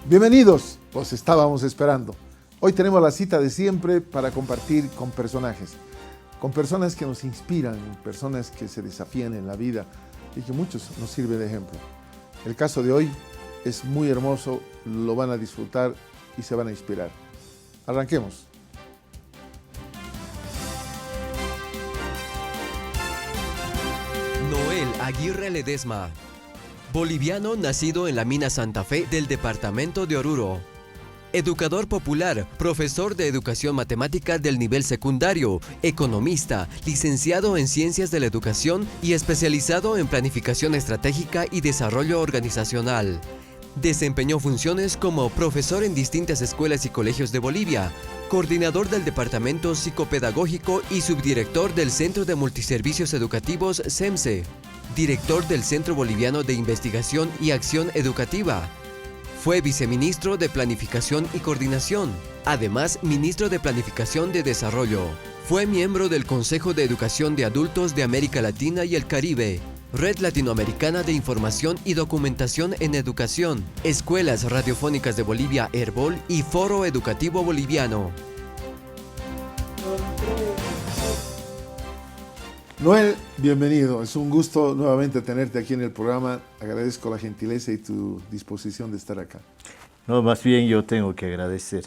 Bienvenidos, los estábamos esperando. Hoy tenemos la cita de siempre para compartir con personas que nos inspiran, personas que se desafían en la vida y que muchos nos sirven de ejemplo. El caso de hoy es muy hermoso, lo van a disfrutar y se van a inspirar. Arranquemos. Noel Aguirre Ledesma, boliviano nacido en la mina Santa Fe del departamento de Oruro. Educador popular, profesor de educación matemática del nivel secundario, economista, licenciado en ciencias de la educación y especializado en planificación estratégica y desarrollo organizacional. Desempeñó funciones como profesor en distintas escuelas y colegios de Bolivia, coordinador del Departamento Psicopedagógico y subdirector del Centro de Multiservicios Educativos CEMSE, director del Centro Boliviano de Investigación y Acción Educativa. Fue viceministro de Planificación y Coordinación, además ministro de Planificación de Desarrollo. Fue miembro del Consejo de Educación de Adultos de América Latina y el Caribe, Red Latinoamericana de Información y Documentación en Educación, Escuelas Radiofónicas de Bolivia Herbol y Foro Educativo Boliviano. Noel, bienvenido. Es un gusto nuevamente tenerte aquí en el programa. Agradezco la gentileza y tu disposición de estar acá. No, más bien yo tengo que agradecer.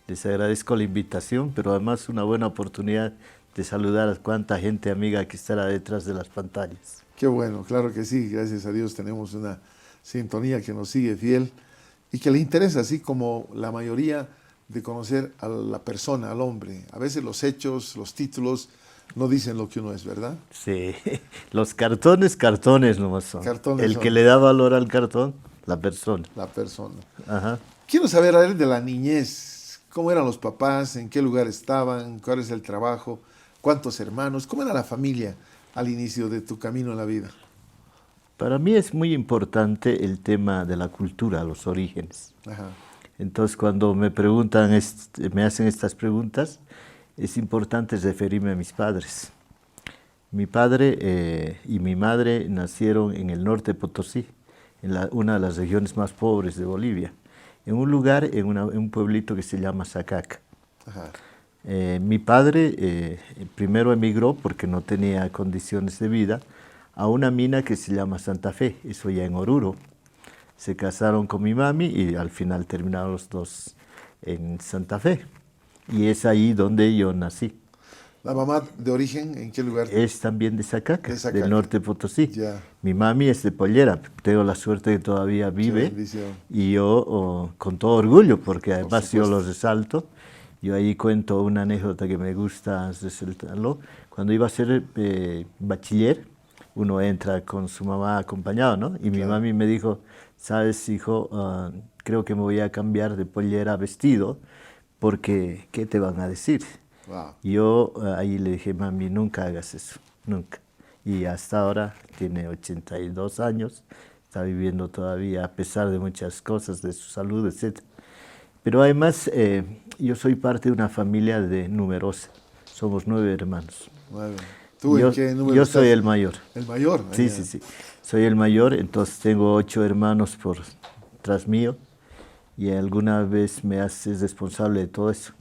Les agradezco la invitación, pero además una buena oportunidad de saludar a cuánta gente amiga que estará detrás de las pantallas. Qué bueno, claro que sí. Gracias a Dios tenemos una sintonía que nos sigue fiel y que le interesa, así como la mayoría, de conocer a la persona, al hombre. A veces los hechos, los títulos no dicen lo que uno es, ¿verdad? Sí, los cartones nomás son. Cartones El son. que le da valor al cartón, la persona. La persona. Ajá. Quiero saber a ver de la niñez, cómo eran los papás, en qué lugar estaban, cuál es el trabajo, cuántos hermanos, cómo era la familia al inicio de tu camino en la vida. Para mí es muy importante el tema de la cultura, los orígenes. Ajá. Entonces cuando me preguntan, me hacen estas preguntas, es importante referirme a mis padres. Mi padre y mi madre nacieron en el norte de Potosí, en una de las regiones más pobres de Bolivia, en un lugar, en un pueblito que se llama Sacaca. Ajá. Mi padre primero emigró porque no tenía condiciones de vida a una mina que se llama Santa Fe, eso ya en Oruro. Se casaron con mi mami y al final terminaron los dos en Santa Fe. Y es ahí donde yo nací. ¿La mamá de origen en qué lugar? Es también de Sacaca, De Sacaca. del norte de Potosí. Ya. Mi mami es de Pollera, tengo la suerte que todavía vive. Qué bendición. Y yo con todo orgullo, porque además yo supuesto. lo resalto. Yo ahí cuento una anécdota que me gusta resaltarlo. Cuando iba a ser bachiller, uno entra con su mamá acompañado, ¿no? Y mi Claro. mami me dijo, sabes, hijo, creo que me voy a cambiar de pollera a vestido, porque ¿qué te van a decir? Wow. Yo ahí le dije, mami, nunca hagas eso, nunca. Y hasta ahora tiene 82 años, está viviendo todavía a pesar de muchas cosas, de su salud, etc. Pero además yo soy parte de una familia numerosa, somos 9 hermanos. Bueno. ¿Tú en qué número Yo estás? soy el mayor. ¿El mayor? Sí, Ya. sí. Soy el mayor, entonces tengo 8 hermanos tras mío y alguna vez me haces responsable de todo eso.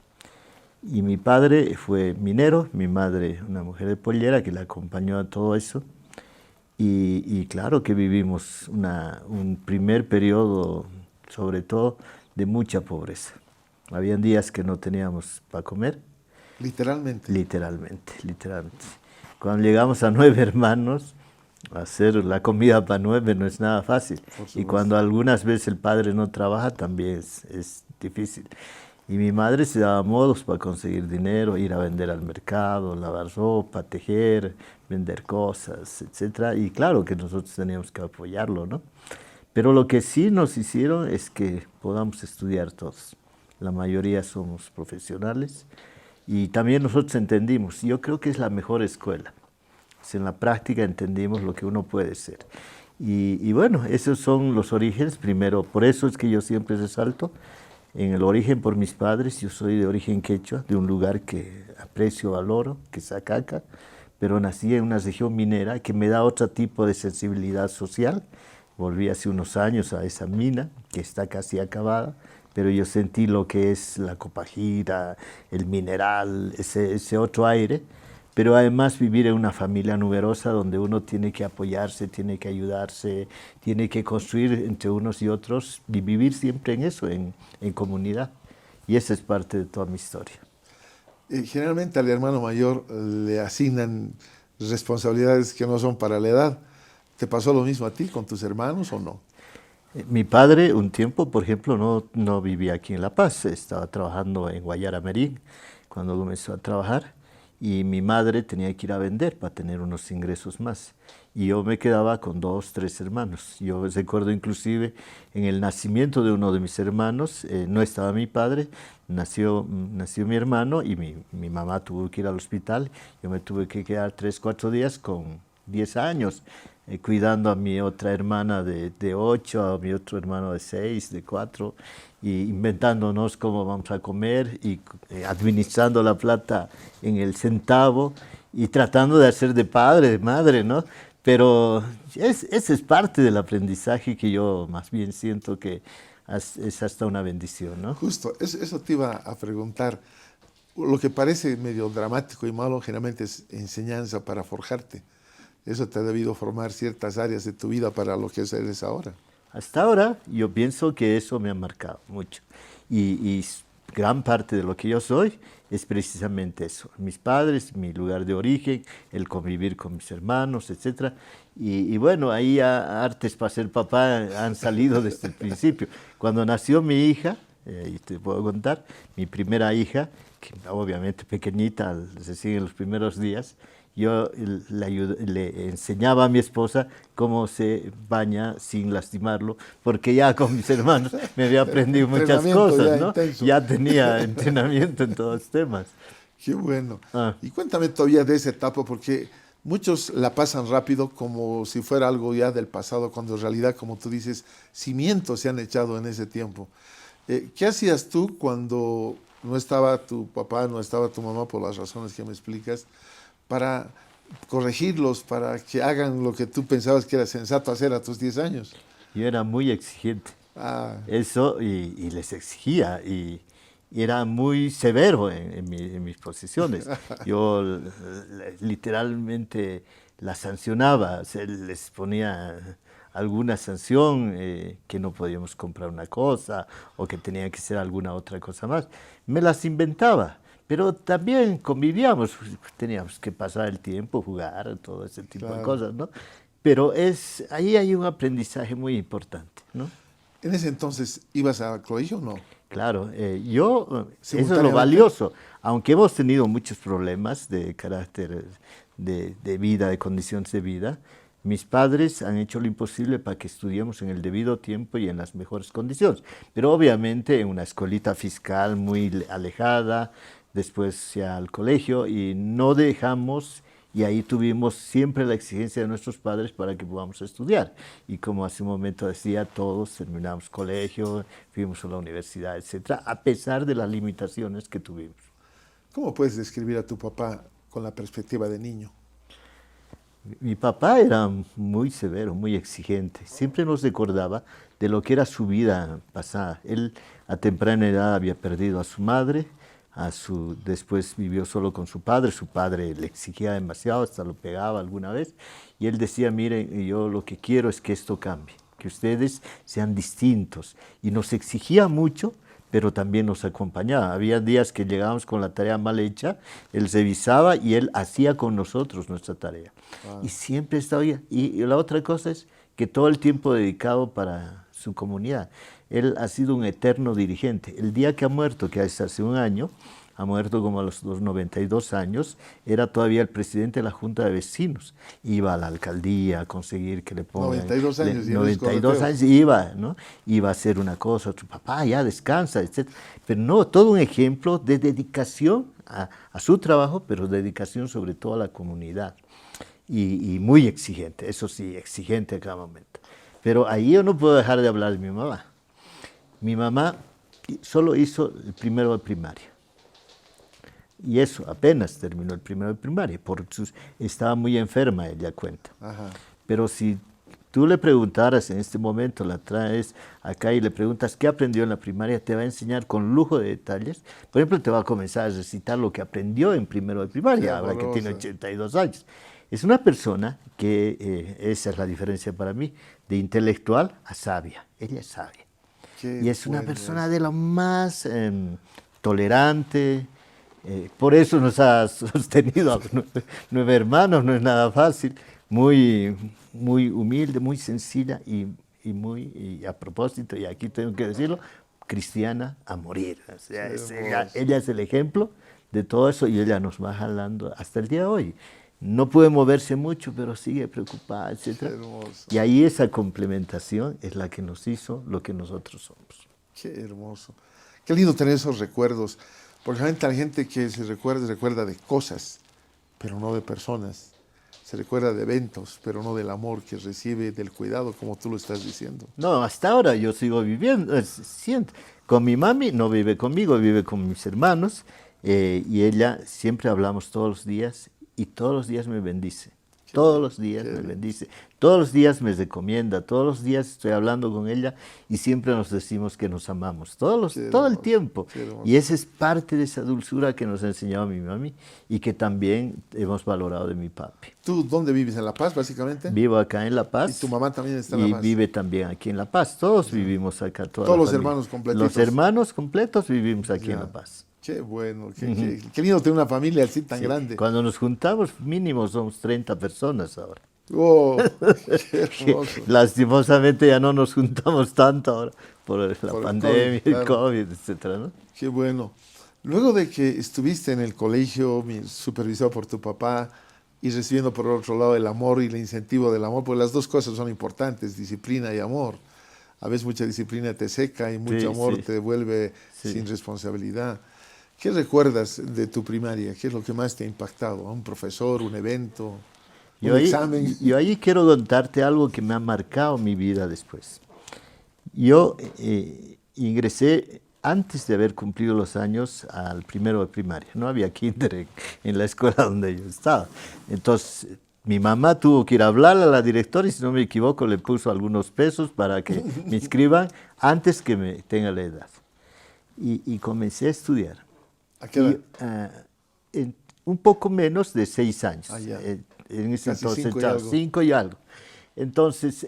Y mi padre fue minero, mi madre una mujer de pollera que le acompañó a todo eso. Y claro que vivimos un primer periodo, sobre todo, de mucha pobreza. Habían días que no teníamos para comer. Literalmente. Literalmente. Cuando llegamos a 9 hermanos, hacer la comida para 9 no es nada fácil. Y cuando algunas veces el padre no trabaja, también es difícil. Y mi madre se daba modos para conseguir dinero, ir a vender al mercado, lavar ropa, tejer, vender cosas, etc. Y claro que nosotros teníamos que apoyarlo, ¿no? Pero lo que sí nos hicieron es que podamos estudiar todos. La mayoría somos profesionales y también nosotros entendimos. Yo creo que es la mejor escuela. En la práctica entendimos lo que uno puede ser. Y bueno, esos son los orígenes. Primero, por eso es que yo siempre resalto en el origen por mis padres. Yo soy de origen quechua, de un lugar que aprecio, valoro, que es Sacaca, pero nací en una región minera que me da otro tipo de sensibilidad social Volví hace unos años a esa mina, que está casi acabada, pero yo sentí lo que es la copajira, el mineral, ese otro aire, pero además vivir en una familia numerosa donde uno tiene que apoyarse, tiene que ayudarse, tiene que construir entre unos y otros y vivir siempre en eso, en comunidad. Y esa es parte de toda mi historia. Generalmente al hermano mayor le asignan responsabilidades que no son para la edad. ¿Te pasó lo mismo a ti con tus hermanos o no? Mi padre un tiempo, por ejemplo, no vivía aquí en La Paz, estaba trabajando en Guayara Merín cuando comenzó a trabajar y mi madre tenía que ir a vender para tener unos ingresos más. Y yo me quedaba con 2, 3 hermanos. Yo recuerdo inclusive en el nacimiento de uno de mis hermanos, no estaba mi padre, nació mi hermano y mi mamá tuvo que ir al hospital. Yo me tuve que quedar 3, 4 días con 10 años. Cuidando a mi otra hermana de 8, a mi otro hermano de 6, de 4, y inventándonos cómo vamos a comer y administrando la plata en el centavo y tratando de hacer de padre, de madre, ¿no? Pero ese es parte del aprendizaje que yo más bien siento que es hasta una bendición, ¿no? Justo, eso te iba a preguntar. Lo que parece medio dramático y malo generalmente es enseñanza para forjarte. Eso te ha debido formar ciertas áreas de tu vida para lo que eres ahora. Hasta ahora yo pienso que eso me ha marcado mucho y gran parte de lo que yo soy es precisamente eso. Mis padres, mi lugar de origen, el convivir con mis hermanos, etc. Y bueno, ahí artes para ser papá han salido desde el principio. Cuando nació mi hija, y te puedo contar, mi primera hija, que obviamente pequeñita, recién en los primeros días, yo le enseñaba a mi esposa cómo se baña sin lastimarlo, porque ya con mis hermanos me había aprendido muchas cosas, ¿no? Ya tenía entrenamiento en todos los temas. Qué bueno. Y cuéntame todavía de esa etapa, porque muchos la pasan rápido como si fuera algo ya del pasado, cuando en realidad, como tú dices, cimientos se han echado en ese tiempo. ¿Qué hacías tú cuando no estaba tu papá, no estaba tu mamá, por las razones que me explicas, para corregirlos, para que hagan lo que tú pensabas que era sensato hacer a tus 10 años? Yo era muy exigente. Eso, y les exigía, y era muy severo en mis posiciones. Yo literalmente las sancionaba, les ponía alguna sanción, que no podíamos comprar una cosa o que tenía que ser alguna otra cosa más. Me las inventaba. Pero también convivíamos, teníamos que pasar el tiempo, jugar, todo ese tipo de cosas, ¿no? Pero ahí hay un aprendizaje muy importante, ¿no? ¿En ese entonces ibas al colegio o no? Claro, eso es lo valioso. Aunque hemos tenido muchos problemas de carácter de vida, de condiciones de vida, mis padres han hecho lo imposible para que estudiemos en el debido tiempo y en las mejores condiciones. Pero obviamente en una escuelita fiscal muy alejada, después ya al colegio, y no dejamos, y ahí tuvimos siempre la exigencia de nuestros padres para que podamos estudiar. Y como hace un momento decía, todos terminamos colegio, fuimos a la universidad, etcétera, a pesar de las limitaciones que tuvimos. ¿Cómo puedes describir a tu papá con la perspectiva de niño? Mi papá era muy severo, muy exigente. Siempre nos recordaba de lo que era su vida pasada. Él a temprana edad había perdido a su madre, después vivió solo con su padre le exigía demasiado, hasta lo pegaba alguna vez, y él decía, miren, yo lo que quiero es que esto cambie, que ustedes sean distintos, y nos exigía mucho, pero también nos acompañaba. Había días que llegábamos con la tarea mal hecha, él revisaba y él hacía con nosotros nuestra tarea. Y siempre estaba ahí. Y la otra cosa es que todo el tiempo dedicado para su comunidad. Él ha sido un eterno dirigente. El día que ha muerto, que es hace un año, ha muerto como a los 92 años, era todavía el presidente de la Junta de Vecinos. Iba a la alcaldía a conseguir que le pongan... 92 años. 92 años iba, ¿no? Iba a hacer una cosa, otro, papá, ya descansa, etc. Pero no, todo un ejemplo de dedicación a su trabajo, pero dedicación sobre todo a la comunidad. Y muy exigente, eso sí, exigente a cada momento. Pero ahí yo no puedo dejar de hablar de mi mamá. Mi mamá solo hizo el primero de primaria. Y eso, apenas terminó el primero de primaria. Estaba muy enferma, ella cuenta. Pero si tú le preguntaras en este momento, la traes acá y le preguntas qué aprendió en la primaria, te va a enseñar con lujo de detalles. Por ejemplo, te va a comenzar a recitar lo que aprendió en primero de primaria, ahora que tiene 82 años. Es una persona que, esa es la diferencia para mí, de intelectual a sabia. Ella es sabia. Y es una persona de lo más tolerante. Por eso nos ha sostenido a 9 hermanos, no es nada fácil. Muy humilde, muy sencilla y a propósito, y aquí tengo que decirlo, cristiana a morir. O sea, ella es el ejemplo de todo eso y ella nos va jalando hasta el día de hoy. No puede moverse mucho, pero sigue preocupada, etc. Y ahí esa complementación es la que nos hizo lo que nosotros somos. Qué hermoso. Qué lindo tener esos recuerdos. Porque la gente que se recuerda de cosas, pero no de personas. Se recuerda de eventos, pero no del amor que recibe, del cuidado, como tú lo estás diciendo. No, hasta ahora yo sigo viviendo, con mi mami, no vive conmigo, vive con mis hermanos, y ella siempre hablamos todos los días, y todos los días me bendice. Todos los días me bendice, todos los días me recomienda, todos los días estoy hablando con ella y siempre nos decimos que nos amamos, todo el tiempo. Y esa es parte de esa dulzura que nos ha enseñado mi mami y que también hemos valorado de mi papi. ¿Tú dónde vives? ¿En La Paz, básicamente? Vivo acá en La Paz. ¿Y tu mamá también está en La Paz? Y vive también aquí en La Paz, todos vivimos acá. Todos los hermanos completos. Los hermanos completos vivimos aquí en La Paz. Qué bueno, qué lindo tener una familia así tan grande. Cuando nos juntamos, mínimo somos 30 personas ahora. ¡Oh! ¡Qué hermoso! Lastimosamente ya no nos juntamos tanto ahora por la pandemia, el COVID, etcétera, ¿no? Qué bueno. Luego de que estuviste en el colegio, supervisado por tu papá, y recibiendo por otro lado el amor y el incentivo del amor, pues las dos cosas son importantes, disciplina y amor. A veces mucha disciplina te seca y mucho amor te devuelve sin responsabilidad. ¿Qué recuerdas de tu primaria? ¿Qué es lo que más te ha impactado? ¿Un profesor, un evento, un examen? Yo ahí quiero contarte algo que me ha marcado mi vida después. Yo ingresé antes de haber cumplido los años al primero de primaria. No había kinder en la escuela donde yo estaba. Entonces, mi mamá tuvo que ir a hablar a la directora y, si no me equivoco, le puso algunos pesos para que me inscriban antes que me tenga la edad. Y comencé a estudiar. ¿A qué edad? Un poco menos de 6 años. En ese Casi entonces, 5 y algo. Entonces,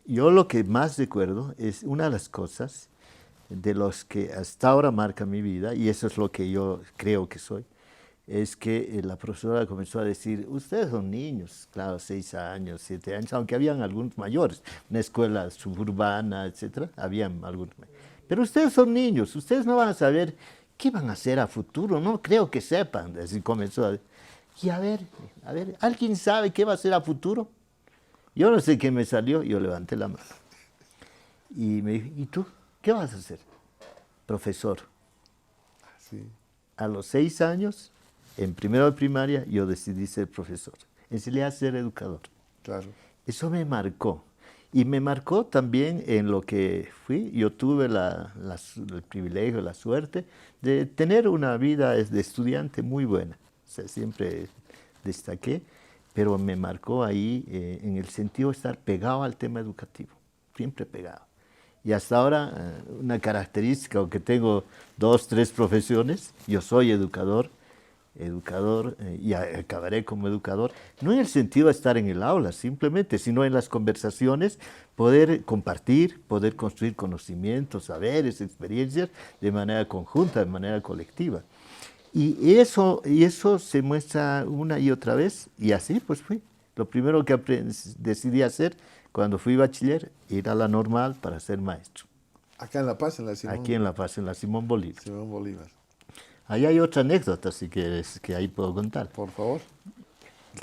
yo lo que más recuerdo es una de las cosas de los que hasta ahora marca mi vida, y eso es lo que yo creo que soy, es que la profesora comenzó a decir, ustedes son niños, claro, 6 años, 7 años, aunque habían algunos mayores, una escuela suburbana, etcétera, habían algunos mayores. Pero ustedes son niños, ustedes no van a saber qué van a hacer a futuro, no creo que sepan. Así comenzó a... Y a ver, ¿alguien sabe qué va a hacer a futuro? Yo no sé qué me salió, yo levanté la mano. Y me dijo, ¿y tú? ¿Qué vas a hacer? Profesor. Sí. A los 6 años, en primero de primaria, yo decidí ser profesor. Enseñé a ser educador. Claro. Eso me marcó. Y me marcó también en lo que fui. Yo tuve el privilegio, la suerte de tener una vida de estudiante muy buena. O sea, siempre destaqué, pero me marcó ahí en el sentido de estar pegado al tema educativo, siempre pegado. Y hasta ahora, una característica, aunque tengo 2, 3 profesiones, yo soy educador y acabaré como educador, no en el sentido de estar en el aula simplemente, sino en las conversaciones, poder compartir, poder construir conocimientos, saberes, experiencias de manera conjunta, de manera colectiva. Y eso se muestra una y otra vez, y así pues fui. Lo primero que decidí hacer cuando fui bachiller, ir a la normal para ser maestro. ¿Acá en La Paz, en la Simón? Aquí en La Paz, en la Simón Bolívar. Simón Bolívar. Ahí hay otra anécdota, si quieres, que ahí puedo contar. Por favor.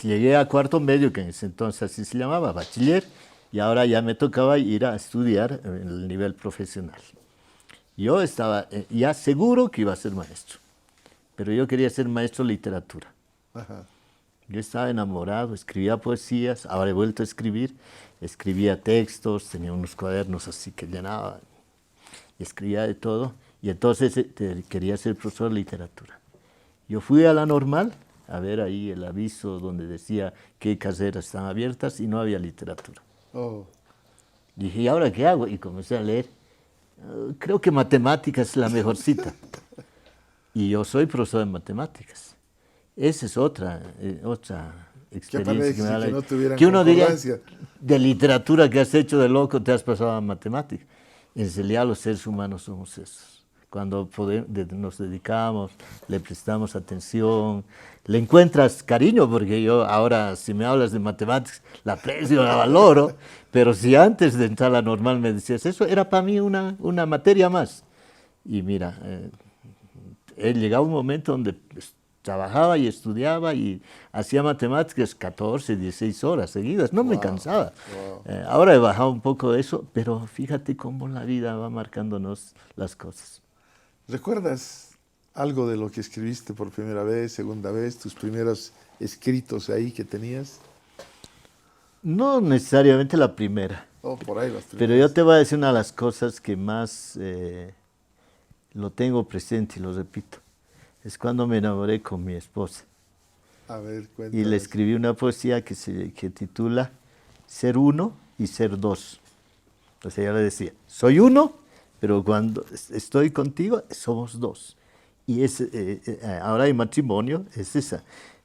Llegué a cuarto medio, que en ese entonces así se llamaba, bachiller, y ahora ya me tocaba ir a estudiar en el nivel profesional. Yo estaba ya seguro que iba a ser maestro, pero yo quería ser maestro de literatura. Ajá. Yo estaba enamorado, escribía poesías, ahora he vuelto a escribir, escribía textos, tenía unos cuadernos así que llenaba, y escribía de todo, y entonces quería ser profesor de literatura. Yo fui a la normal a ver ahí el aviso donde decía qué carreras están abiertas y no había literatura. Oh, Dije, ¿y ahora qué hago? Y comencé a leer. Creo que matemáticas es la mejor cita. Y yo soy profesor de matemáticas. Esa es otra ¿qué experiencia que me parece da que no tuvieran que uno diría, concordancia? de literatura que has hecho de loco, te has pasado a matemáticas. En realidad los seres humanos somos esos. Cuando nos dedicamos, le prestamos atención, le encuentras cariño, porque yo ahora, si me hablas de matemáticas, la aprecio, la valoro, pero si antes de entrar a la normal me decías, eso era para mí una materia más. Y mira, he llegado a un momento donde trabajaba y estudiaba y hacía matemáticas 14, 16 horas seguidas, no me cansaba. Ahora he bajado un poco de eso, pero fíjate cómo la vida va marcándonos las cosas. ¿Recuerdas algo de lo que escribiste por primera vez, segunda vez, tus primeros escritos ahí que tenías? No necesariamente la primera, Oh, por ahí las pero primeras. yo te voy a decir una de las cosas que más lo tengo presente y lo repito. Es cuando me enamoré con mi esposa A ver, y le cuéntanos. escribí una poesía que titula Ser uno y ser dos. O sea, yo le decía, soy uno, pero cuando estoy contigo somos dos. Y ahora hay matrimonio, es esa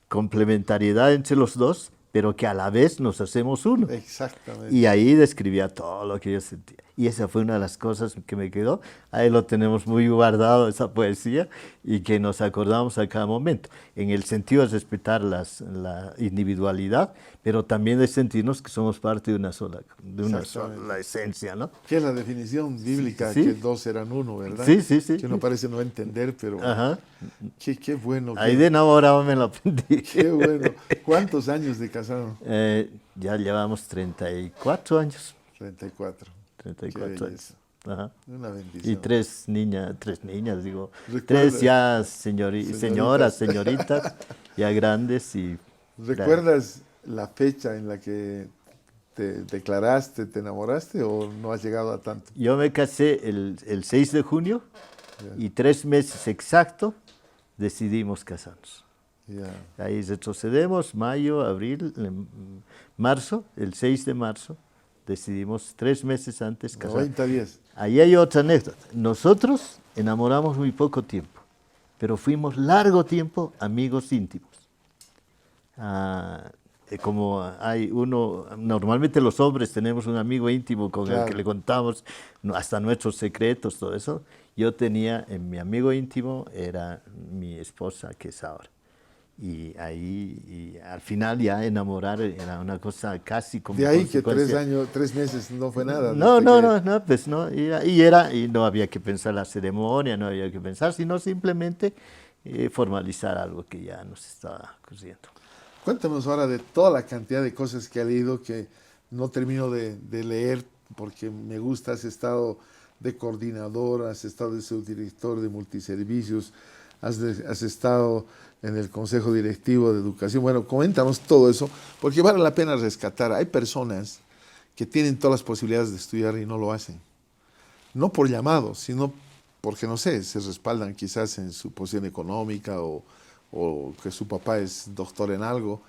complementariedad entre los dos, pero que a la vez nos hacemos uno. Exactamente. Y ahí describía todo lo que yo sentía. Y esa fue una de las cosas que me quedó. Ahí lo tenemos muy guardado, esa poesía, y que nos acordamos a cada momento. En el sentido de respetar la individualidad, pero también de sentirnos que somos parte de una sola Exactamente. esencia, ¿no? Que es la definición bíblica, Sí. que dos eran uno, ¿verdad? Sí, sí, sí. Que uno parece no entender, pero Ajá. qué bueno. Ahí de enamorado me lo aprendí. Qué bueno. ¿Cuántos años de casado? Ya llevamos 34 años. 34. 34 Qué años. belleza. Ajá. Una bendición. Y tres niñas, digo. Recuerda- Tres ya Señoritas. señoritas, ya grandes y... ¿Recuerdas la fecha en la que te declaraste, te enamoraste o no has llegado a tanto? Yo me casé el 6 de junio y 3 meses exacto decidimos casarnos. Ya. Ahí retrocedemos, mayo, abril, marzo, el 6 de marzo, decidimos 3 meses antes casarnos. 90 días. Ahí hay otra anécdota. Nosotros enamoramos muy poco tiempo, pero fuimos largo tiempo amigos íntimos. Como hay uno, normalmente los hombres tenemos un amigo íntimo con el que Claro. le contamos hasta nuestros secretos, todo eso. Yo tenía, mi amigo íntimo era mi esposa, que es ahora. Y ahí, y al final ya enamorar era una cosa casi como De ahí que consecuencia. 3 meses no fue nada. No, desde no, que- no, pues no, y no había que pensar la ceremonia, no había que pensar, sino simplemente formalizar algo que ya nos estaba ocurriendo. Cuéntanos ahora de toda la cantidad de cosas que ha leído que no termino de leer porque me gusta. Has estado de coordinador, has estado de subdirector de multiservicios, has estado en el Consejo Directivo de Educación. Bueno, coméntanos todo eso, porque vale la pena rescatar. Hay personas que tienen todas las posibilidades de estudiar y no lo hacen. No por llamado, sino porque, no sé, se respaldan quizás en su posición económica o que su papá es doctor en algo,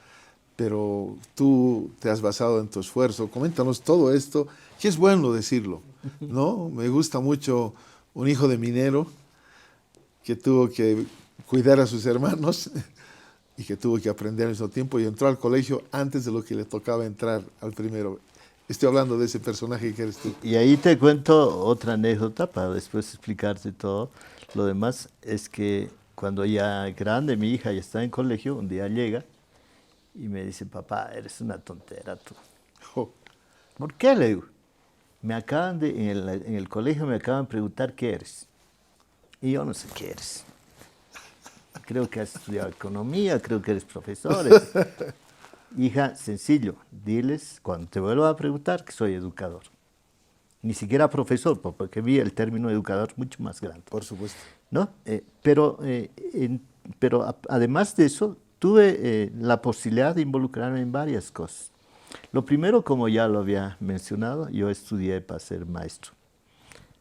pero tú te has basado en tu esfuerzo. Coméntanos todo esto, que es bueno decirlo, ¿no? Me gusta mucho un hijo de minero que tuvo que cuidar a sus hermanos y que tuvo que aprender al mismo tiempo y entró al colegio antes de lo que le tocaba entrar al primero. Estoy hablando de ese personaje que eres tú. Y ahí te cuento otra anécdota para después explicarte todo. Lo demás es que cuando ya grande, mi hija ya está en colegio, un día llega y me dice, papá, eres una tontera tú. Oh, ¿Por qué? Le digo. En el colegio me acaban de preguntar qué eres. Y yo no sé qué eres. Creo que has estudiado economía, creo que eres profesor. Hija, sencillo, diles cuando te vuelva a preguntar que soy educador. Ni siquiera profesor, porque vi el término educador mucho más grande. por supuesto. ¿No? Pero además de eso, tuve la posibilidad de involucrarme en varias cosas. Lo primero, como ya lo había mencionado, yo estudié para ser maestro.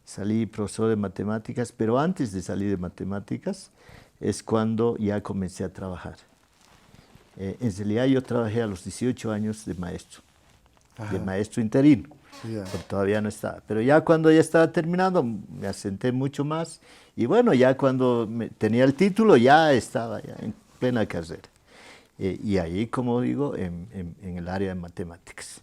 Salí profesor de matemáticas, pero antes de salir de matemáticas es cuando ya comencé a trabajar. En realidad yo trabajé a los 18 años de maestro. de maestro interino. Ya. Pero todavía no estaba. Pero ya cuando ya estaba terminando, me asenté mucho más. Y bueno, ya cuando tenía el título, ya estaba ya en plena carrera. Y ahí, como digo, en el área de matemáticas.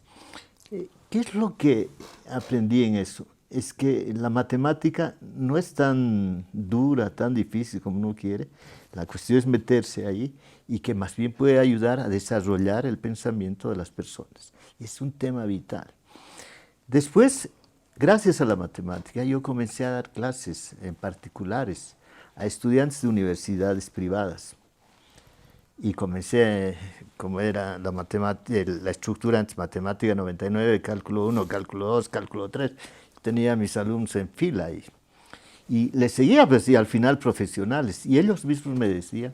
¿Qué es lo que aprendí en eso? Es que la matemática no es tan dura, tan difícil como uno quiere. La cuestión es meterse ahí y que más bien puede ayudar a desarrollar el pensamiento de las personas. Es un tema vital. Después, gracias a la matemática, yo comencé a dar clases en particulares a estudiantes de universidades privadas. Y comencé, como era la estructura antes matemática 99, cálculo 1, cálculo 2, cálculo 3, tenía a mis alumnos en fila ahí. Y les seguía, pues, y al final profesionales. Y ellos mismos me decían,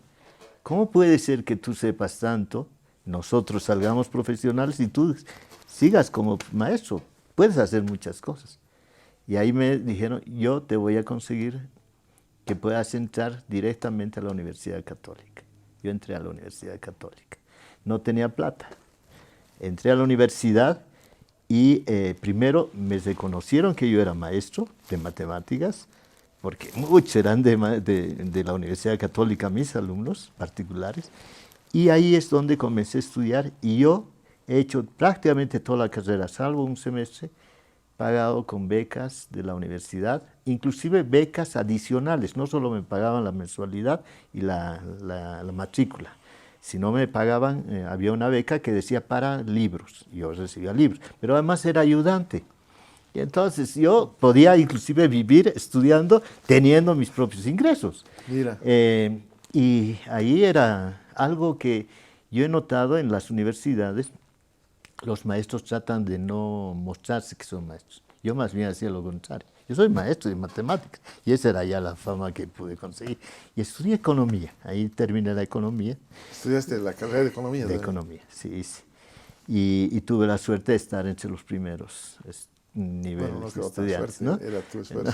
¿cómo puede ser que tú sepas tanto, nosotros salgamos profesionales y tú sigas como maestro? Puedes hacer muchas cosas. Y ahí me dijeron, yo te voy a conseguir que puedas entrar directamente a la Universidad Católica. Yo entré a la Universidad Católica. No tenía plata. Entré a la universidad y primero me reconocieron que yo era maestro de matemáticas, porque muchos eran de la Universidad Católica, mis alumnos particulares. Y ahí es donde comencé a estudiar y yo he hecho prácticamente toda la carrera, salvo un semestre, pagado con becas de la universidad, inclusive becas adicionales. No solo me pagaban la mensualidad y la matrícula, sino me pagaban, había una beca que decía para libros. Yo recibía libros, pero además era ayudante. Y entonces yo podía inclusive vivir estudiando, teniendo mis propios ingresos. Mira. Y ahí era algo que yo he notado en las universidades. Los maestros tratan de no mostrarse que son maestros. Yo más bien hacía lo contrario. Yo soy maestro de matemáticas y esa era ya la fama que pude conseguir. Y estudié economía, ahí terminé la economía. ¿Estudiaste la carrera de economía? De economía, sí, sí. Y tuve la suerte de estar entre los primeros niveles bueno, no de estudiantes, suerte, ¿no? era tu esfuerzo.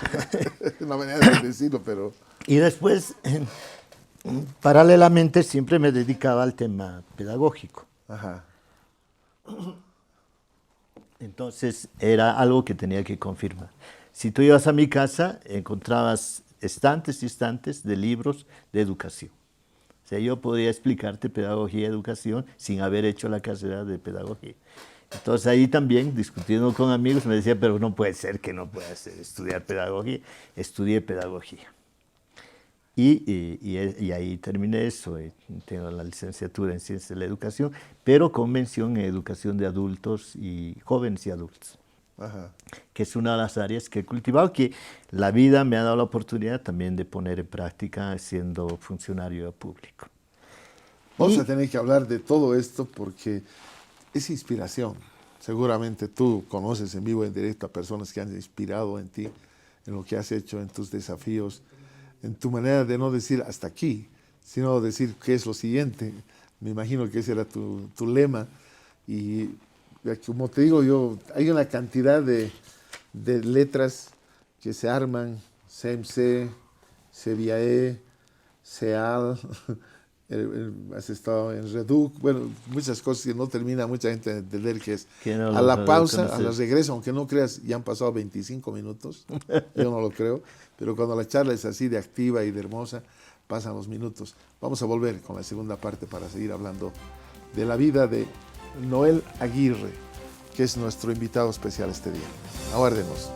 Una manera de decirlo, pero... Y después, paralelamente, siempre me dedicaba al tema pedagógico. Ajá. Entonces era algo que tenía que confirmar. Si tú ibas a mi casa, encontrabas estantes y estantes de libros de educación. O sea, yo podía explicarte pedagogía y educación sin haber hecho la carrera de pedagogía. Entonces ahí también, discutiendo con amigos, me decía, pero no puede ser que no puedas estudiar pedagogía. Estudié pedagogía. Y ahí terminé eso, tengo la licenciatura en Ciencias de la Educación, pero con mención en Educación de Adultos y Jóvenes y Adultos, Ajá. que es una de las áreas que he cultivado, que la vida me ha dado la oportunidad también de poner en práctica siendo funcionario público. Vamos a tener que hablar de todo esto porque es inspiración. Seguramente tú conoces en vivo y en directo a personas que han inspirado en ti, en lo que has hecho, en tus desafíos, en tu manera de no decir hasta aquí, sino decir qué es lo siguiente. Me imagino que ese era tu lema. Y como te digo yo, hay una cantidad de letras que se arman, CMC, CBAE, CEAL, has estado en Reduc, bueno, muchas cosas que no termina mucha gente de entender qué es. No a la pausa, a la regreso, aunque no creas, ya han pasado 25 minutos, yo no lo creo, pero cuando la charla es así de activa y de hermosa, pasan los minutos. Vamos a volver con la segunda parte para seguir hablando de la vida de Noel Aguirre, que es nuestro invitado especial este día. Aguárdenos.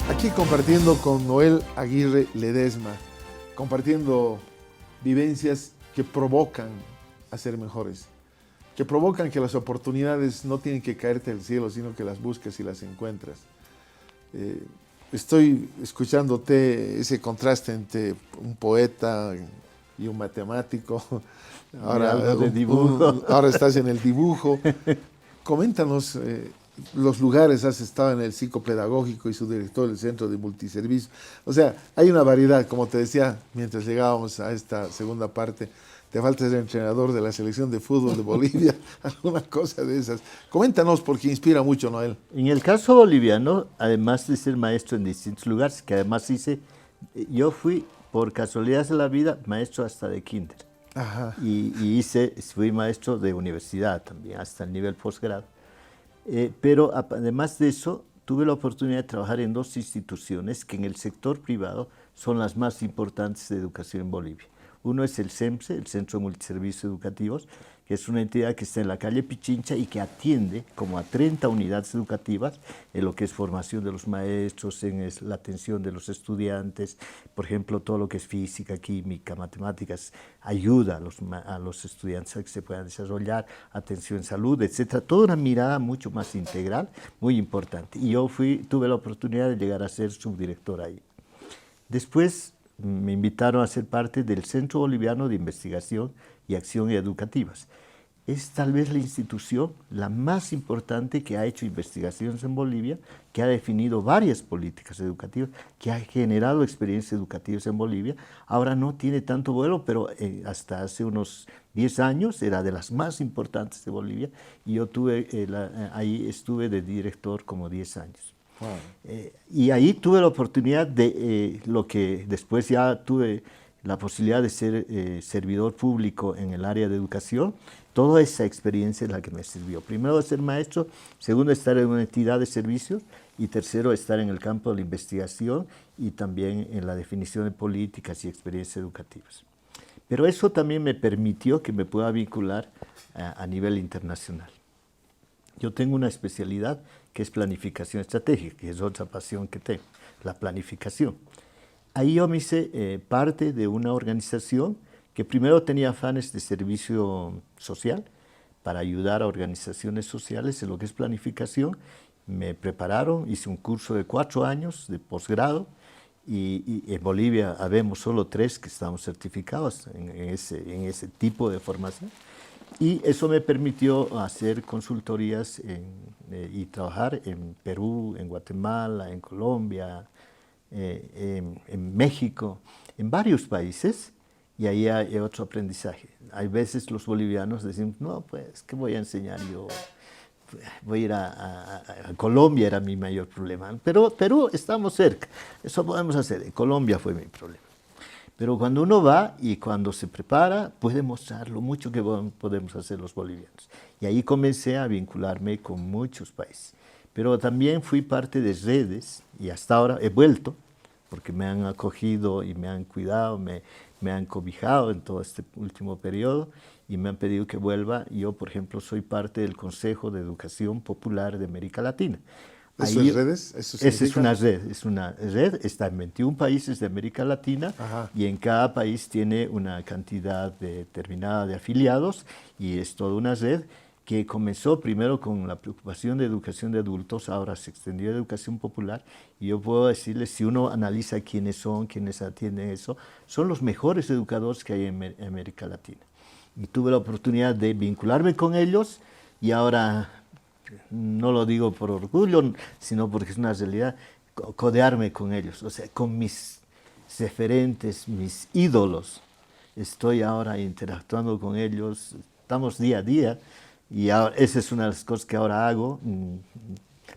Aquí compartiendo con Noel Aguirre Ledesma, compartiendo vivencias que provocan a ser mejores, que provocan que las oportunidades no tienen que caerte del cielo, sino que las busques y las encuentras. Estoy escuchándote ese contraste entre un poeta y un matemático. Ahora, de dibujo. ahora estás en el dibujo. Coméntanos los lugares has estado en el psicopedagógico y su director del Centro de Multiservicio. O sea, hay una variedad, como te decía, mientras llegábamos a esta segunda parte, te falta ser entrenador de la selección de fútbol de Bolivia, alguna cosa de esas. Coméntanos, porque inspira mucho, Noel. En el caso boliviano, además de ser maestro en distintos lugares, que además yo fui, por casualidad de la vida, maestro hasta de kinder. Ajá. Y fui maestro de universidad también, hasta el nivel posgrado. Pero además de eso, tuve la oportunidad de trabajar en dos instituciones que en el sector privado son las más importantes de educación en Bolivia. Uno es el CEMSE, el Centro de Multiservicios Educativos, que es una entidad que está en la calle Pichincha y que atiende como a 30 unidades educativas en lo que es formación de los maestros, en la atención de los estudiantes, por ejemplo, todo lo que es física, química, matemáticas, ayuda a los estudiantes a que se puedan desarrollar, atención en salud, etcétera. Toda una mirada mucho más integral, muy importante. Y yo tuve la oportunidad de llegar a ser subdirector ahí. Después me invitaron a ser parte del Centro Boliviano de Investigación y Acción Educativas. Es tal vez la institución la más importante que ha hecho investigaciones en Bolivia, que ha definido varias políticas educativas, que ha generado experiencias educativas en Bolivia. Ahora no tiene tanto vuelo, pero hasta hace unos 10 años era de las más importantes de Bolivia y yo ahí estuve de director como 10 años. Wow. Y ahí tuve la oportunidad de lo que después ya tuve la posibilidad de ser servidor público en el área de educación. Toda esa experiencia es la que me sirvió. Primero, de ser maestro, segundo, estar en una entidad de servicios y tercero, estar en el campo de la investigación y también en la definición de políticas y experiencias educativas. Pero eso también me permitió que me pueda vincular a nivel internacional. Yo tengo una especialidad que es planificación estratégica, que es otra pasión que tengo, la planificación. Ahí yo me hice parte de una organización que primero tenía afanes de servicio social para ayudar a organizaciones sociales en lo que es planificación. Me prepararon, hice un curso de 4 años de posgrado y en Bolivia habemos solo 3 que estamos certificados en ese tipo de formación. Y eso me permitió hacer consultorías y trabajar en Perú, en Guatemala, en Colombia, en México, en varios países, y ahí hay otro aprendizaje. Hay veces los bolivianos decimos, no, pues, ¿qué voy a enseñar yo? Voy a ir a Colombia, era mi mayor problema. Pero Perú estamos cerca, eso podemos hacer. En Colombia fue mi problema. Pero cuando uno va y cuando se prepara, puede mostrar lo mucho que podemos hacer los bolivianos. Y ahí comencé a vincularme con muchos países. Pero también fui parte de redes y hasta ahora he vuelto, porque me han acogido y me han cuidado, me han cobijado en todo este último periodo y me han pedido que vuelva. Yo, por ejemplo, soy parte del Consejo de Educación Popular de América Latina. ¿Eso es redes? Esa es una red, está en 21 países de América Latina. Ajá. Y en cada país tiene una cantidad determinada de afiliados y es toda una red que comenzó primero con la preocupación de educación de adultos, ahora se extendió a educación popular y yo puedo decirles, si uno analiza quiénes son, quiénes atienden eso, son los mejores educadores que hay en América Latina. Y tuve la oportunidad de vincularme con ellos y ahora, no lo digo por orgullo, sino porque es una realidad, codearme con ellos, o sea, con mis referentes, mis ídolos. Estoy ahora interactuando con ellos, estamos día a día. Y ahora, esa es una de las cosas que ahora hago.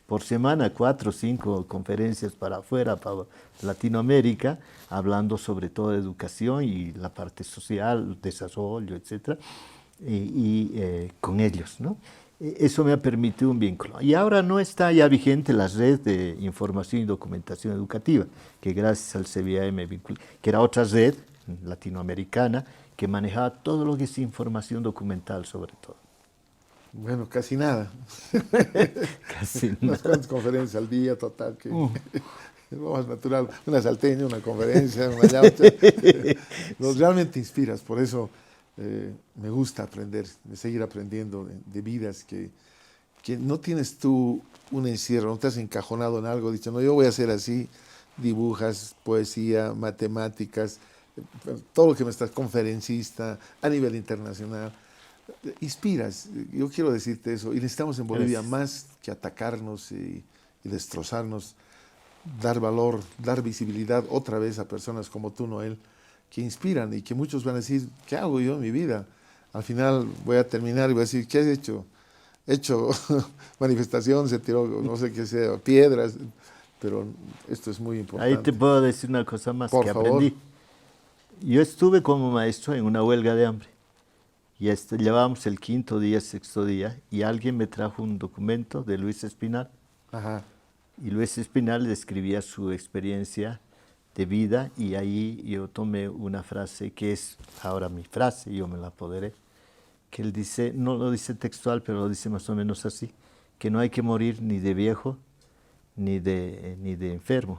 Por semana, 4 o 5 conferencias para afuera, para Latinoamérica, hablando sobre todo de educación y la parte social, desarrollo, etc. Con ellos, ¿no? Eso me ha permitido un vínculo. Y ahora no está ya vigente la red de información y documentación educativa, que gracias al CBA me vinculé, que era otra red latinoamericana que manejaba todo lo que es información documental sobre todo. Bueno, casi nada. Casi nada. Unas cuantas conferencias al día, total, que es lo más natural. Una salteña, una conferencia, una yaucha. Nos realmente inspiras, por eso me gusta aprender, de seguir aprendiendo de vidas que no tienes tú un encierro, no te has encajonado en algo, dicho, no, yo voy a hacer así, dibujas, poesía, matemáticas, todo lo que me estás, conferencista, a nivel internacional. Inspiras, yo quiero decirte eso, y necesitamos en Bolivia Gracias. más que atacarnos y destrozarnos, dar valor, dar visibilidad otra vez a personas como tú, Noel, que inspiran y que muchos van a decir, ¿qué hago yo en mi vida? Al final voy a terminar y voy a decir, ¿qué has hecho? He hecho manifestación, se tiró, no sé qué sea, piedras, pero esto es muy Ahí te importante. puedo decir una cosa más Por que favor. aprendí. Yo estuve como maestro en una huelga de hambre. Y llevábamos el quinto día, sexto día, y alguien me trajo un documento de Luis Espinal. Ajá, Y Luis Espinal describía su experiencia de vida, y ahí yo tomé una frase que es ahora mi frase, yo me la apoderé, que él dice, no lo dice textual, pero lo dice más o menos así, que no hay que morir ni de viejo ni de enfermo,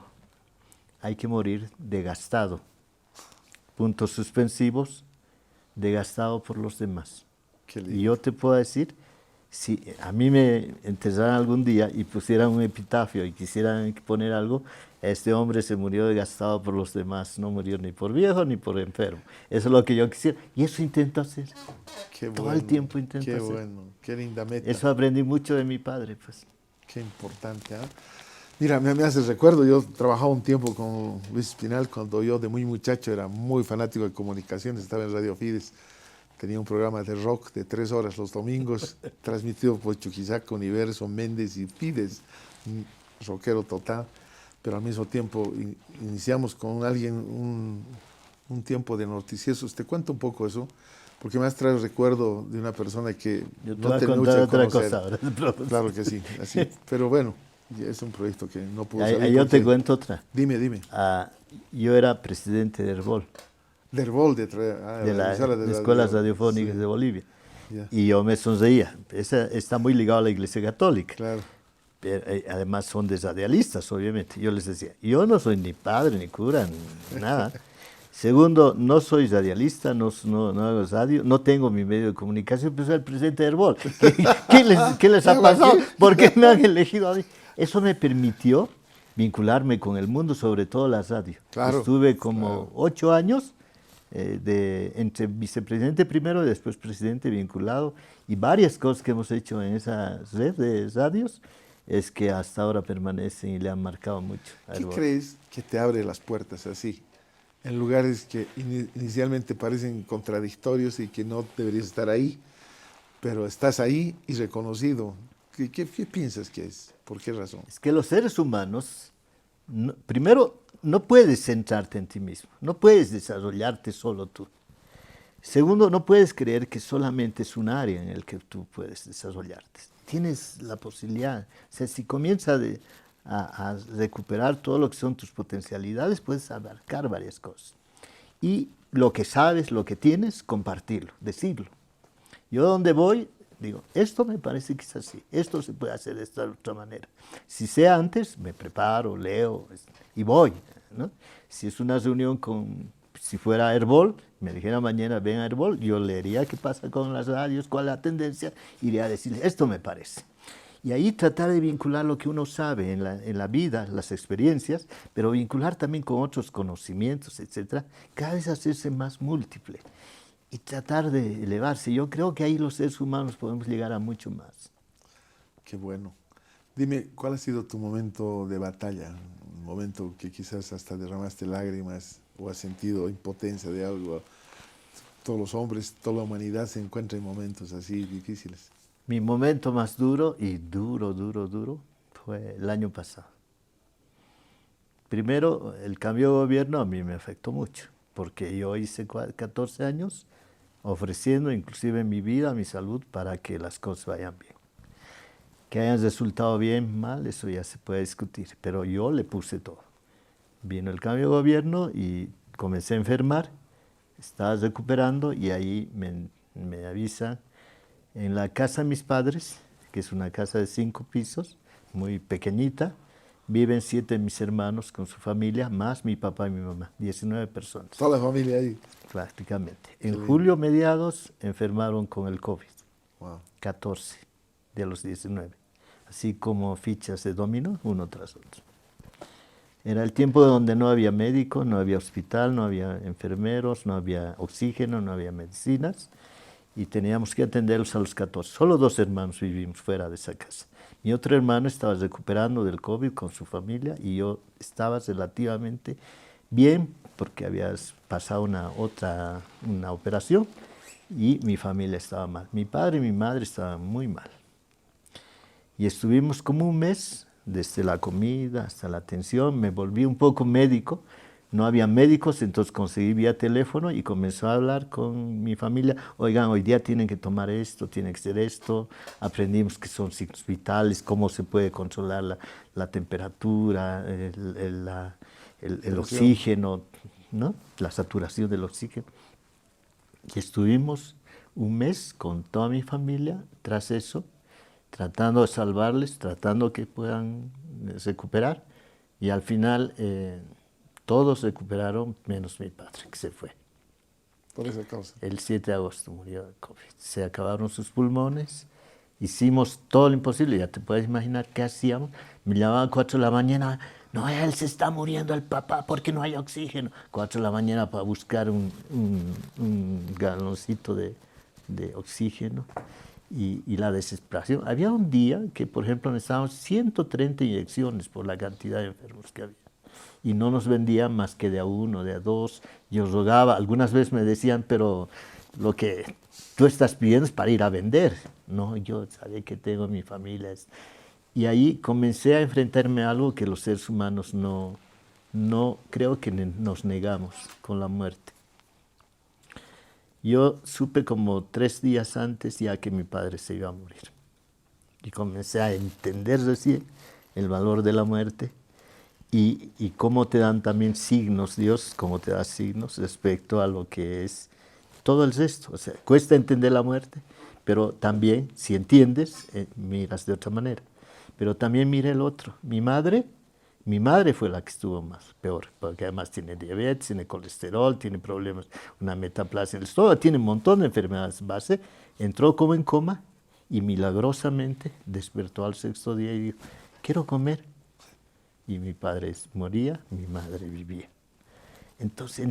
hay que morir de gastado. Puntos suspensivos, de gastado por los demás. qué Y lindo. yo te puedo decir, si a mí me enterraran algún día y pusieran un epitafio y quisieran poner algo, este hombre se murió desgastado por los demás, no murió ni por viejo ni por enfermo. Eso es lo que yo quisiera. Y eso intento hacer. Qué Todo bueno, el tiempo intento qué hacer. bueno, qué linda meta. Eso aprendí mucho de mi padre, pues. Qué importante. ¿Ah? Mira, me hace recuerdo, yo trabajaba un tiempo con Luis Espinal cuando yo de muy muchacho era muy fanático de comunicaciones, estaba en Radio Fides, tenía un programa de rock de 3 horas los domingos, transmitido por Chuquisaca, Universo, Méndez y Fides, un rockero total, pero al mismo tiempo iniciamos con alguien un tiempo de noticiosos. Te cuento un poco eso, porque me has traído recuerdo de una persona que Yo te no voy a terminé contar de otra conocer. cosa ahora. Claro que sí, así. Pero bueno, ya es un proyecto que no pudo Ahí, salir. ahí yo te porque- cuento otra. Dime, dime. Ah, yo era presidente de Herbol, Derbol, de las emisora de escuelas radio. radiofónicas Sí, de Bolivia. ya, Y yo me sonreía. Esa está muy ligado a la Iglesia Católica. claro. Pero, además son de radialistas, obviamente. Yo les decía, yo no soy ni padre, ni cura, ni nada. Segundo, no soy radialista, no hago radio, no tengo mi medio de comunicación, pero soy el presidente de Herbol. ¿Qué les ha pasado? ¿Por qué me han elegido a mí? Eso me permitió vincularme con el mundo, sobre todo la radio. Claro, Estuve como claro. 8 años entre vicepresidente primero y después presidente vinculado, y varias cosas que hemos hecho en esa red de radios es que hasta ahora permanecen y le han marcado mucho a ¿Qué Herbol. crees que te abre las puertas así? En lugares que inicialmente parecen contradictorios y que no deberías estar ahí, pero estás ahí y reconocido. ¿Qué piensas que es? ¿Por qué razón? Es que los seres humanos, primero, no puedes centrarte en ti mismo, no puedes desarrollarte solo tú. Segundo, no puedes creer que solamente es un área en el que tú puedes desarrollarte. Tienes la posibilidad, o sea, si comienzas a recuperar todo lo que son tus potencialidades, puedes abarcar varias cosas. Y lo que sabes, lo que tienes, compartirlo, decirlo. Yo donde voy, digo, esto me parece que es así, esto se puede hacer de esta otra manera. Si sé antes, me preparo, leo y voy, ¿no? Si es una reunión si fuera Herbol, me dijera mañana ven a Herbol, yo leería qué pasa con las radios, cuál es la tendencia, iría a decirles, esto me parece. Y ahí tratar de vincular lo que uno sabe en la vida, las experiencias, pero vincular también con otros conocimientos, etcétera, cada vez hacerse más múltiple y tratar de elevarse. Yo creo que ahí los seres humanos podemos llegar a mucho más. Qué bueno. Dime, ¿cuál ha sido tu momento de batalla? Un momento que quizás hasta derramaste lágrimas o has sentido impotencia de algo. Todos los hombres, toda la humanidad se encuentra en momentos así difíciles. Mi momento más duro, y duro, fue el año pasado. Primero, el cambio de gobierno a mí me afectó mucho, porque yo hice 14 años ofreciendo inclusive mi vida, mi salud, para que las cosas vayan bien. Que hayan resultado bien, mal, eso ya se puede discutir, pero yo le puse todo. Vino el cambio de gobierno y comencé a enfermar, estaba recuperando y ahí me avisan en la casa de mis padres, que es una casa de 5 pisos, muy pequeñita, viven 7 de mis hermanos con su familia, más mi papá y mi mamá, 19 personas. Toda la familia ahí. Prácticamente. Qué En lindo. julio mediados enfermaron con el COVID, Wow. 14 de los 19, así como fichas de dominó, uno tras otro. Era el tiempo donde no había médico, no había hospital, no había enfermeros, no había oxígeno, no había medicinas. y teníamos que atenderlos a los 14. Solo 2 hermanos vivimos fuera de esa casa. Mi otro hermano estaba recuperando del COVID con su familia y yo estaba relativamente bien porque había pasado una operación y mi familia estaba mal. Mi padre y mi madre estaban muy mal. Y estuvimos como un mes, desde la comida hasta la atención. Me volví un poco médico. No había médicos, entonces conseguí vía teléfono y comenzó a hablar con mi familia. Oigan, hoy día tienen que tomar esto, tienen que hacer esto. Aprendimos que son signos vitales, cómo se puede controlar la temperatura, el oxígeno, ¿no? La saturación del oxígeno. Y estuvimos un mes con toda mi familia tras eso, tratando de salvarles, tratando que puedan recuperar. Y al final todos recuperaron, menos mi padre, que se fue. Por esa causa. El 7 de agosto murió de COVID. Se acabaron sus pulmones. Hicimos todo lo imposible. Ya te puedes imaginar qué hacíamos. Me llamaban a 4 de la mañana. No, él se está muriendo, el papá, porque no hay oxígeno. 4 de la mañana para buscar un galoncito de oxígeno. Y la desesperación. Había un día que, por ejemplo, necesitábamos 130 inyecciones por la cantidad de enfermos que había. Y no nos vendían más que de a 1, de a 2. Yo rogaba, algunas veces me decían, pero lo que tú estás pidiendo es para ir a vender. No, yo sabía que tengo mi familia. Y ahí comencé a enfrentarme a algo que los seres humanos no creo que nos negamos con la muerte. Yo supe como 3 días antes ya que mi padre se iba a morir. Y comencé a entender recién el valor de la muerte y cómo te dan también signos, Dios, cómo te da signos respecto a lo que es todo el resto. O sea, cuesta entender la muerte, pero también, si entiendes, miras de otra manera. Pero también mira el otro. Mi madre fue la que estuvo peor, porque además tiene diabetes, tiene colesterol, tiene problemas, una metaplasia en el estómago, tiene un montón de enfermedades base. Entró como en coma y milagrosamente despertó al 6.º día y dijo, quiero comer. Y mi padre moría, mi madre vivía. Entonces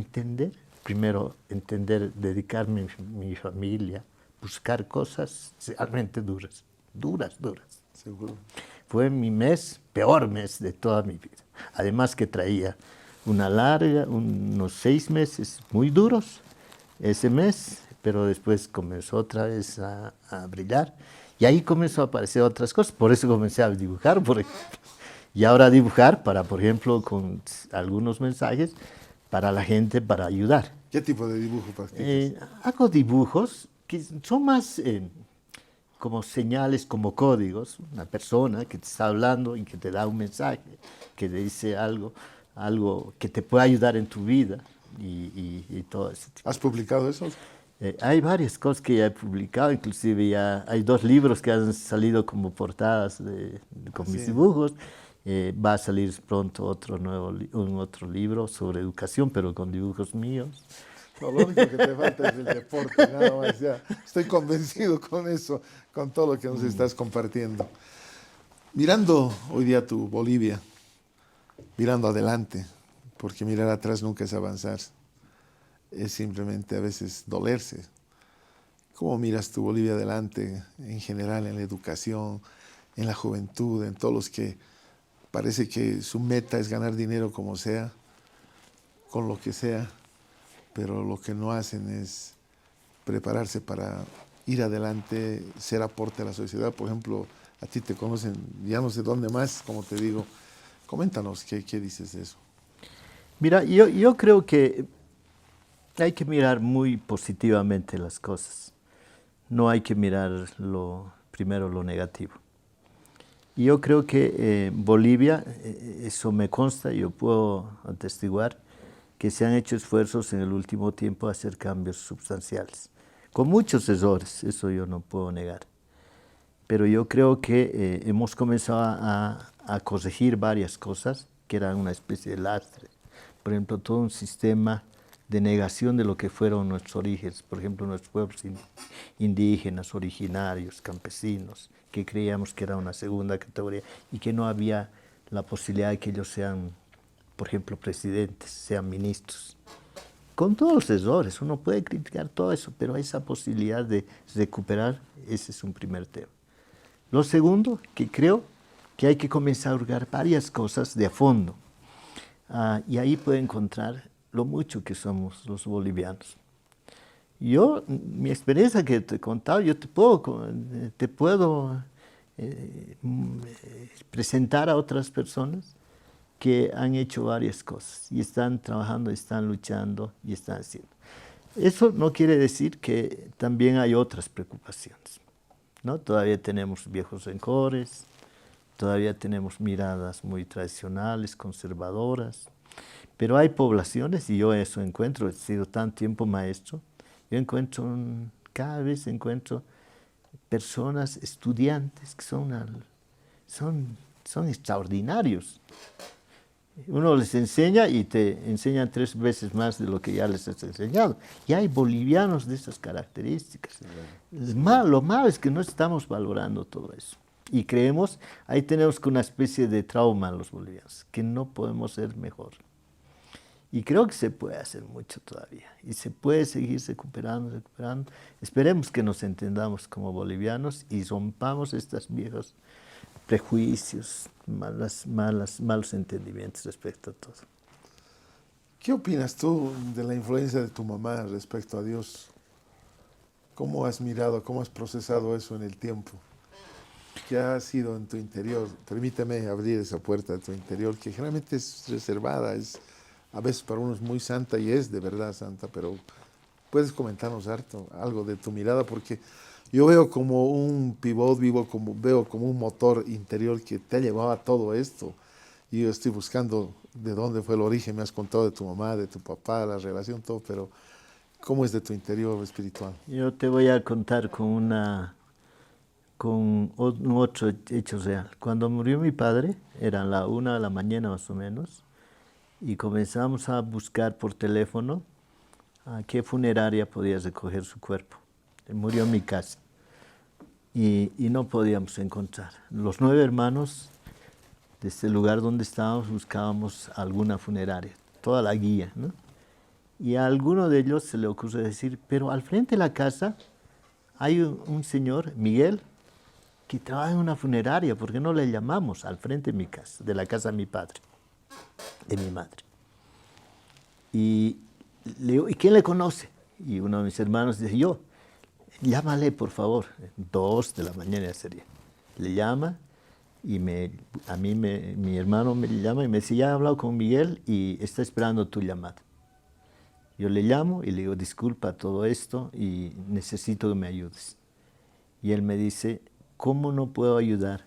primero entender, dedicarme a mi familia, buscar cosas realmente duras. Seguro. Fue mi peor mes de toda mi vida. Además que traía unos 6 meses muy duros ese mes, pero después comenzó otra vez a brillar. Y ahí comenzó a aparecer otras cosas. Por eso comencé a dibujar, por ejemplo. Y ahora dibujar para, por ejemplo, con algunos mensajes para la gente, para ayudar. ¿Qué tipo de dibujo practicas? Hago dibujos que son más como señales, como códigos. Una persona que te está hablando y que te da un mensaje, que te dice algo que te puede ayudar en tu vida y todo ese tipo. ¿Has publicado eso? Hay varias cosas que ya he publicado, inclusive ya hay 2 libros que han salido como portadas con mis dibujos. Va a salir pronto otro libro sobre educación, pero con dibujos míos. Lo único que te falta es el deporte, nada más. Ya. Estoy convencido con eso, con todo lo que nos estás compartiendo. Mirando hoy día tu Bolivia, mirando adelante, porque mirar atrás nunca es avanzar, es simplemente a veces dolerse. ¿Cómo miras tu Bolivia adelante en general, en la educación, en la juventud, en todos los que parece que su meta es ganar dinero como sea, con lo que sea, pero lo que no hacen es prepararse para ir adelante, ser aporte a la sociedad? Por ejemplo, a ti te conocen, ya no sé dónde más, como te digo. Coméntanos, ¿qué dices de eso? Mira, yo creo que hay que mirar muy positivamente las cosas. No hay que mirar primero lo negativo. Y yo creo que Bolivia, eso me consta, yo puedo atestiguar que se han hecho esfuerzos en el último tiempo a hacer cambios sustanciales, con muchos errores, eso yo no puedo negar. Pero yo creo que hemos comenzado a corregir varias cosas que eran una especie de lastre. Por ejemplo, todo un sistema de negación de lo que fueron nuestros orígenes, por ejemplo, nuestros pueblos indígenas, originarios, campesinos, que creíamos que era una segunda categoría y que no había la posibilidad de que ellos sean, por ejemplo, presidentes, sean ministros. con todos los errores. Uno puede criticar todo eso, pero esa posibilidad de recuperar, ese es un primer tema. Lo segundo, que creo que hay que comenzar a hurgar varias cosas de a fondo. Y ahí puede encontrar lo mucho que somos los bolivianos. Yo, mi experiencia que te he contado, yo te puedo presentar a otras personas que han hecho varias cosas y están trabajando, están luchando y están haciendo. Eso no quiere decir que también hay otras preocupaciones, ¿no? Todavía tenemos viejos rencores, todavía tenemos miradas muy tradicionales, conservadoras, pero hay poblaciones, y yo eso encuentro, he sido tan tiempo maestro, yo encuentro, cada vez encuentro personas, estudiantes que son extraordinarios. Uno les enseña y te enseñan 3 veces más de lo que ya les has enseñado. Y hay bolivianos de esas características. Lo malo es que no estamos valorando todo eso. Y creemos, ahí tenemos una especie de trauma los bolivianos, que no podemos ser mejor. Y creo que se puede hacer mucho todavía. Y se puede seguir recuperando. Esperemos que nos entendamos como bolivianos y rompamos estos viejos prejuicios, malos entendimientos respecto a todo. ¿Qué opinas tú de la influencia de tu mamá respecto a Dios? ¿Cómo has mirado, cómo has procesado eso en el tiempo? ¿Qué ha sido en tu interior? Permíteme abrir esa puerta de tu interior, que generalmente es reservada, es a veces para unos muy santa y es de verdad santa, pero puedes comentarnos algo de tu mirada, porque yo veo como un pivot, veo como un motor interior que te ha llevado a todo esto. Y yo estoy buscando de dónde fue el origen. Me has contado de tu mamá, de tu papá, la relación, todo, pero ¿cómo es de tu interior espiritual? Yo te voy a contar con un otro hecho real. Cuando murió mi padre, eran la 1 de la mañana más o menos, y comenzamos a buscar por teléfono a qué funeraria podía recoger su cuerpo. Murió en mi casa y no podíamos encontrar. Los 9 hermanos, desde el lugar donde estábamos, buscábamos alguna funeraria, toda la guía, ¿no? Y a alguno de ellos se le ocurre decir, pero al frente de la casa hay un señor, Miguel, que trabaja en una funeraria, ¿por qué no le llamamos al frente de mi casa, de la casa de mi padre, de mi madre? Y le digo, ¿y quién le conoce? Y uno de mis hermanos dice, yo, llámale por favor, 2 de la mañana sería. Le llama y mi hermano me llama y me dice, ya he hablado con Miguel y está esperando tu llamada. Yo le llamo y le digo, disculpa todo esto y necesito que me ayudes. Y él me dice, ¿cómo no puedo ayudar?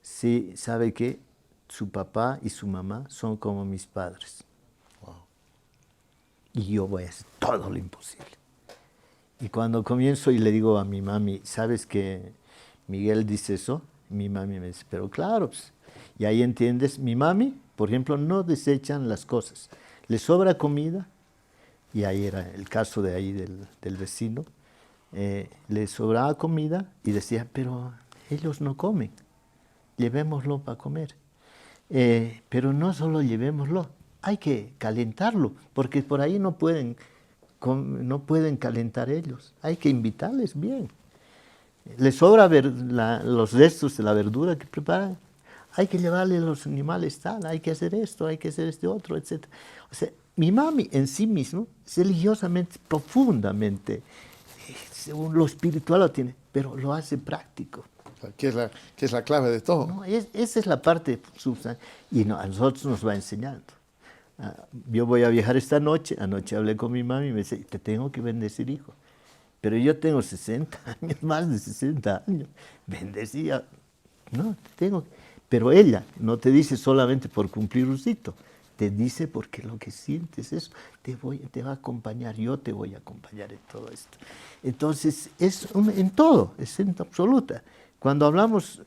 Sí, ¿sabe qué? Su papá y su mamá son como mis padres. Wow. Y yo voy a hacer todo lo imposible. Y cuando comienzo y le digo a mi mami, ¿sabes que Miguel dice eso? Mi mami me dice, pero claro. Pues. Y ahí entiendes, mi mami, por ejemplo, no desechan las cosas. Le sobra comida, y ahí era el caso de ahí del vecino, le sobraba comida y decía, pero ellos no comen, llevémoslo para comer. Pero no solo llevémoslo, hay que calentarlo, porque por ahí no pueden calentar ellos, hay que invitarles bien. Les sobra los restos de la verdura que preparan, hay que llevarle a los animales tal, hay que hacer esto, hay que hacer este otro, etc. O sea, mi mami en sí mismo, religiosamente, profundamente, según lo espiritual lo tiene, pero lo hace práctico. Que es la clave de todo. No, esa es la parte sustancial. Y a nosotros nos va enseñando. Yo voy a viajar esta noche, anoche hablé con mi mami y me dice, te tengo que bendecir, hijo. Pero yo tengo 60 años, más de 60 años. Bendecía. No, tengo. Pero ella no te dice solamente por cumplir un rito, te dice porque lo que sientes eso, te va a acompañar, yo te voy a acompañar en todo esto. Entonces, en todo, es en absoluta. Cuando hablamos,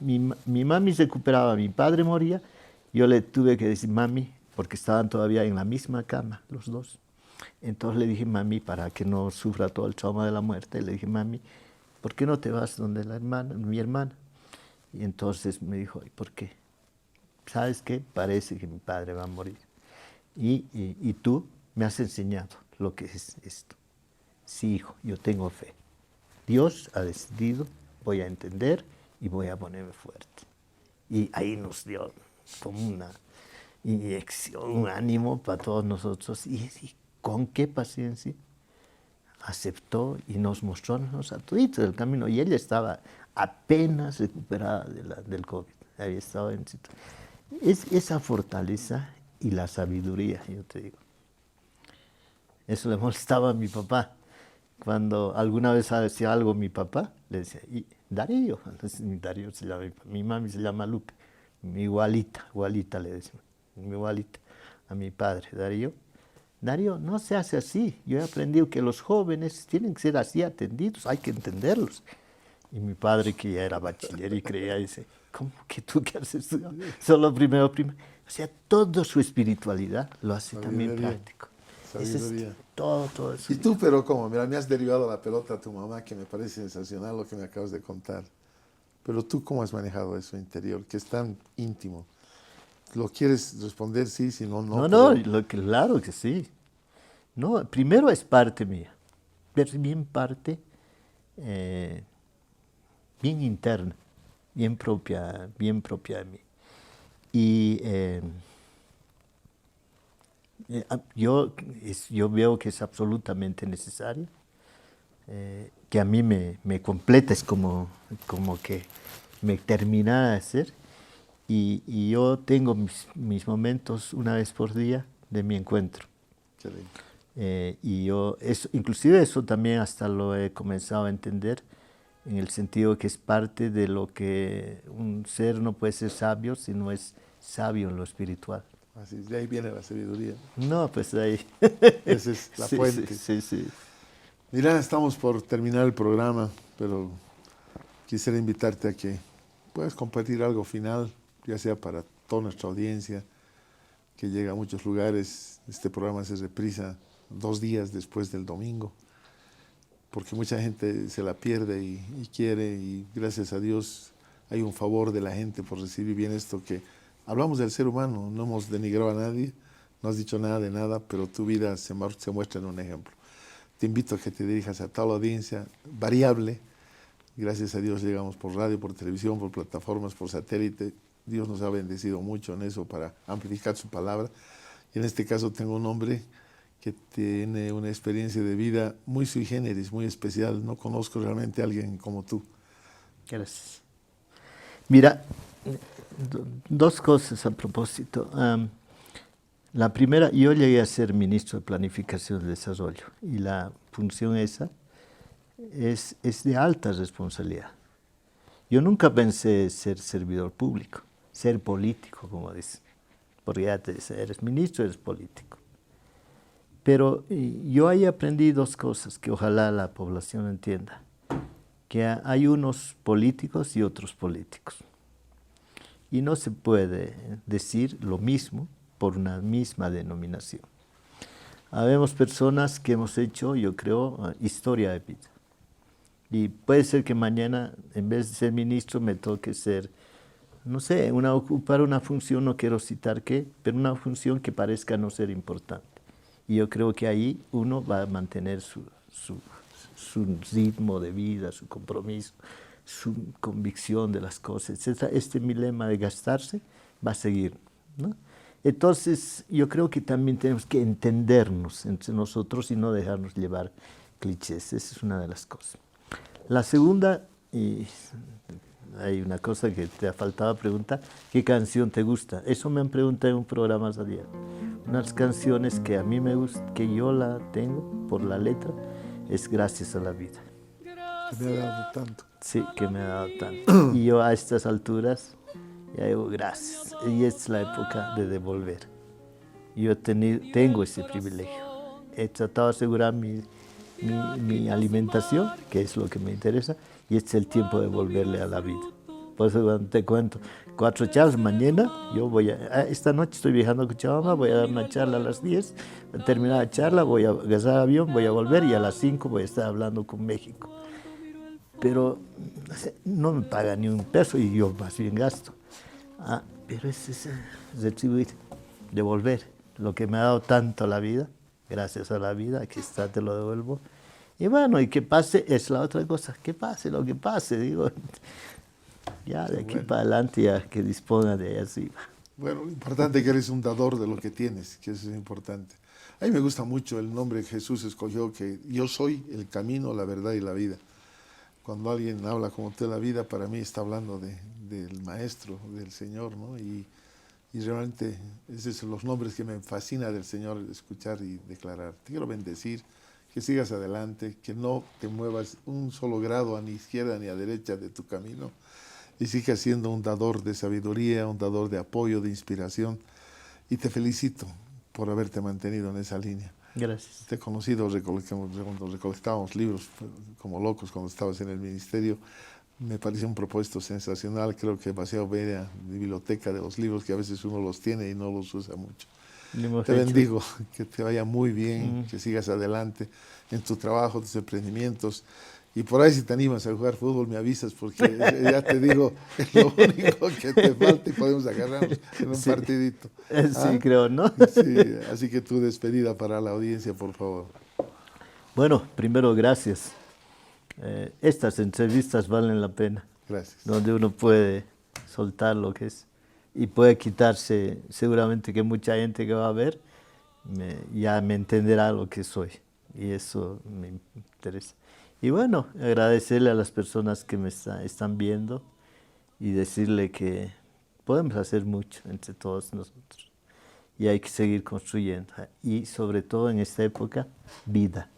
mi mami se recuperaba, mi padre moría, yo le tuve que decir, mami, porque estaban todavía en la misma cama, los dos. Entonces le dije, mami, para que no sufra todo el trauma de la muerte, le dije, mami, ¿por qué no te vas donde mi hermana? Y entonces me dijo, ¿y por qué? ¿Sabes qué? Parece que mi padre va a morir. ¿Y tú? me has enseñado lo que es esto. Sí, hijo, yo tengo fe. Dios ha decidido, voy a entender y voy a ponerme fuerte. Y ahí nos dio como una inyección, un ánimo para todos nosotros. Y con qué paciencia aceptó y nos mostró a toditos el camino. Y ella estaba apenas recuperada del COVID. Había estado en situación. Es esa fortaleza y la sabiduría, yo te digo. Eso le molestaba a mi papá. Cuando alguna vez hacía algo mi papá, le decía, ¿y Darío? Darío se llama, mi mami se llama Lupe, mi igualita le decimos, mi igualita, a mi padre, Darío. Darío, no se hace así. Yo he aprendido que los jóvenes tienen que ser así atendidos, hay que entenderlos. Y mi padre, que ya era bachiller y creía, dice, ¿cómo que tú qué has estudiado? Solo primero. O sea, toda su espiritualidad lo hace también práctico. Sabiduría. Todo eso. ¿Y tú, pero cómo? Mira, me has derivado la pelota a tu mamá, que me parece sensacional lo que me acabas de contar. Pero tú, ¿cómo has manejado eso interior, que es tan íntimo? ¿Lo quieres responder? Sí, si no, no. Claro que sí. No, primero es parte mía, pero bien parte, bien interna, bien propia de mí. Y yo veo que es absolutamente necesario, que a mí me completa, es como que me termina de hacer. Y yo tengo mis momentos una vez por día de mi encuentro. Qué lindo. Inclusive eso también hasta lo he comenzado a entender, en el sentido que es parte de lo que un ser no puede ser sabio si no es sabio en lo espiritual. Así, de ahí viene la sabiduría. No, pues de ahí. Esa es la fuente. Sí. Mira, estamos por terminar el programa, pero quisiera invitarte a que puedas compartir algo final, ya sea para toda nuestra audiencia, que llega a muchos lugares. Este programa se reprisa 2 días después del domingo, porque mucha gente se la pierde y quiere, y gracias a Dios hay un favor de la gente por recibir bien esto, que hablamos del ser humano, no hemos denigrado a nadie, no has dicho nada de nada, pero tu vida se muestra en un ejemplo. Te invito a que te dirijas a toda la audiencia variable. Gracias a Dios llegamos por radio, por televisión, por plataformas, por satélite. Dios nos ha bendecido mucho en eso para amplificar su palabra. Y en este caso tengo un hombre que tiene una experiencia de vida muy sui generis, muy especial. No conozco realmente a alguien como tú. Gracias. Mira, 2 cosas a propósito. La primera, yo llegué a ser ministro de Planificación y Desarrollo, y la función esa es de alta responsabilidad. Yo nunca pensé ser servidor público, ser político, como dicen, porque ya te dice, eres ministro, eres político. Pero yo ahí aprendí 2 cosas que ojalá la población entienda, que hay unos políticos y otros políticos. Y no se puede decir lo mismo por una misma denominación. Habemos personas que hemos hecho, yo creo, historia de vida. Y puede ser que mañana, en vez de ser ministro, me toque ser, no sé, ocupar una función, no quiero citar qué, pero una función que parezca no ser importante. Y yo creo que ahí uno va a mantener su ritmo de vida, su compromiso, su convicción de las cosas. Este mi lema de gastarse va a seguir, ¿no? Entonces, yo creo que también tenemos que entendernos entre nosotros y no dejarnos llevar clichés. Esa es una de las cosas. La segunda, y hay una cosa que te ha faltado preguntar, ¿qué canción te gusta? Eso me han preguntado en un programa ayer. Unas canciones que a mí me gustan, que yo la tengo por la letra, es Gracias a la vida. Que me ha dado tanto. Sí, que me ha dado tanto. Y yo a estas alturas ya digo gracias. Y es la época de devolver. Yo tengo ese privilegio. He tratado de asegurar mi alimentación, que es lo que me interesa, y este es el tiempo de volverle a la vida. Por eso cuando te cuento 4 charlas, mañana yo esta noche estoy viajando a Cochabamba, voy a dar una charla a las 10, al terminar la charla voy a agarrar avión, voy a volver y a las 5 voy a estar hablando con México. Pero no me paga ni un peso y yo más bien gasto. Pero es retribuir, devolver lo que me ha dado tanto la vida, gracias a la vida, aquí está, te lo devuelvo. Y bueno, y que pase es la otra cosa, que pase lo que pase, digo. Ya de aquí para adelante, ya que disponga de así. Bueno, lo importante es que eres un dador de lo que tienes, que eso es importante. A mí me gusta mucho el nombre que Jesús escogió, que yo soy el camino, la verdad y la vida. Cuando alguien habla como usted de la vida, para mí está hablando del Maestro, del Señor, ¿no? Y realmente esos son los nombres que me fascina del Señor escuchar y declarar. Te quiero bendecir, que sigas adelante, que no te muevas un solo grado a ni izquierda ni a derecha de tu camino y sigas siendo un dador de sabiduría, un dador de apoyo, de inspiración. Y te felicito por haberte mantenido en esa línea. Gracias. Te he conocido cuando recolectábamos libros como locos cuando estabas en el ministerio. Me pareció un propósito sensacional. Creo que demasiado bella biblioteca de los libros que a veces uno los tiene y no los usa mucho. Te bendigo, que te vaya muy bien, que sigas adelante en tu trabajo, tus emprendimientos. Y por ahí si te animas a jugar fútbol me avisas porque ya te digo, es lo único que te falta y podemos agarrarnos en un partidito. Sí, creo, ¿no? Sí, así que tu despedida para la audiencia, por favor. Bueno, primero gracias. Estas entrevistas valen la pena. Gracias. Donde uno puede soltar lo que es y puede quitarse, seguramente que mucha gente que va a ver ya me entenderá lo que soy y eso me interesa. Y bueno, agradecerle a las personas que me están viendo y decirle que podemos hacer mucho entre todos nosotros y hay que seguir construyendo y sobre todo en esta época, vida.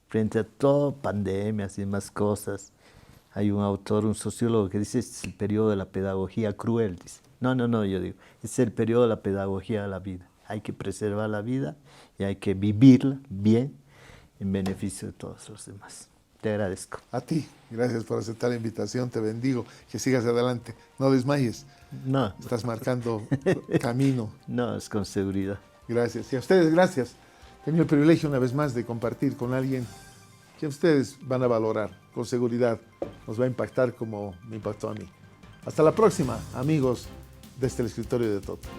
Frente a todo, pandemias y más cosas, hay un autor, un sociólogo que dice, este es el periodo de la pedagogía cruel, dice. No, yo digo, es el periodo de la pedagogía de la vida. Hay que preservar la vida y hay que vivirla bien en beneficio de todos los demás. Te agradezco. A ti, gracias por aceptar la invitación, te bendigo, que sigas adelante, no desmayes. No. Estás marcando camino. No, es con seguridad. Gracias. Y a ustedes, gracias. He tenido el privilegio una vez más de compartir con alguien que ustedes van a valorar, con seguridad, nos va a impactar como me impactó a mí. Hasta la próxima, amigos, desde el escritorio de Toto.